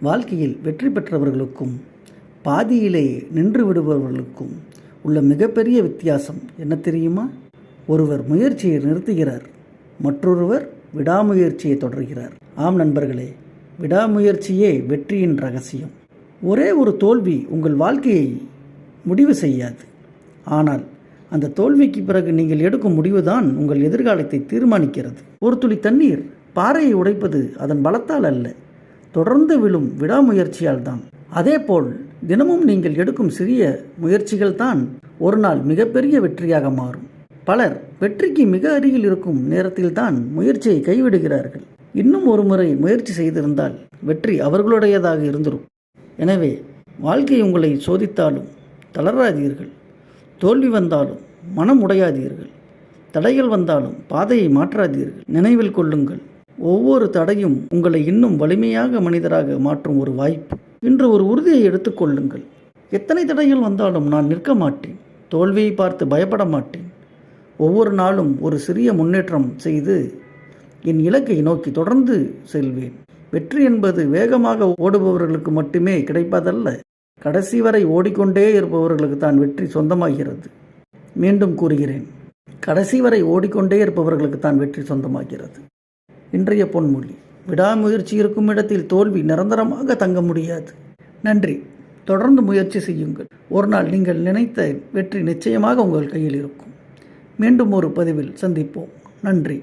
வாழ்க்கையில் வெற்றி பெற்றவர்களுக்கும் பாதியிலே நின்று விடுபவர்களுக்கும் உள்ள மிகப்பெரிய வித்தியாசம் என்ன தெரியுமா? ஒருவர் முயற்சியை நிறுத்துகிறார், மற்றொருவர் விடாமுயற்சியை தொடர்கிறார். ஆம் நண்பர்களே, விடாமுயற்சியே வெற்றியின் ரகசியம். ஒரே ஒரு தோல்வி உங்கள் வாழ்க்கையை முடிவு செய்யாது. ஆனால் அந்த தோல்விக்கு பிறகு நீங்கள் எடுக்கும் முடிவுதான் உங்கள் எதிர்காலத்தை தீர்மானிக்கிறது. ஒரு துளி தண்ணீர் பாறையை உடைப்பது அதன் பலத்தால் அல்ல, தொடர்ந்து விழும் விடாமுயற்சியால் தான். அதேபோல் தினமும் நீங்கள் எடுக்கும் சிறிய முயற்சிகள் தான் ஒரு நாள் மிகப்பெரிய வெற்றியாக மாறும். பலர் வெற்றிக்கு மிக அருகில் இருக்கும் நேரத்தில் தான் முயற்சியை கைவிடுகிறார்கள். இன்னும் ஒரு முறை முயற்சி செய்திருந்தால் வெற்றி அவர்களுடையதாக இருந்திருக்கும். எனவே வாழ்க்கை உங்களை சோதித்தாலும் தளராதீர்கள். தோல்வி வந்தாலும் மனம் உடையாதீர்கள். தடைகள் வந்தாலும் பாதையை மாற்றாதீர்கள். நினைவில் கொள்ளுங்கள், ஒவ்வொரு தடையும் உங்களை இன்னும் வலிமையாக மனிதராக மாற்றும் ஒரு வாய்ப்பு. இன்று ஒரு உறுதியை எடுத்துக்கொள்ளுங்கள். எத்தனை தடைகள் வந்தாலும் நான் நிற்க மாட்டேன். தோல்வியை பார்த்து பயப்பட மாட்டேன். ஒவ்வொரு நாளும் ஒரு சிறிய முன்னேற்றம் செய்து என் இலக்கை நோக்கி தொடர்ந்து செல்வேன். வெற்றி என்பது வேகமாக ஓடுபவர்களுக்கு மட்டுமே கிடைப்பதல்ல, கடைசி வரை ஓடிக்கொண்டே இருப்பவர்களுக்கு தான் வெற்றி சொந்தமாகிறது. மீண்டும் கூறுகிறேன், கடைசி வரை ஓடிக்கொண்டே இருப்பவர்களுக்கு தான் வெற்றி சொந்தமாகிறது. இன்றைய பொன்மொழி: விடாமுயற்சி இருக்கும் இடத்தில் தோல்வி நிரந்தரமாக தங்க முடியாது. நன்றி. தொடர்ந்து முயற்சி செய்யுங்கள். ஒரு நாள் நீங்கள் நினைத்த வெற்றி நிச்சயமாக உங்கள் கையில் இருக்கும். மீண்டும் ஒரு பதிவில் சந்திப்போம். நன்றி.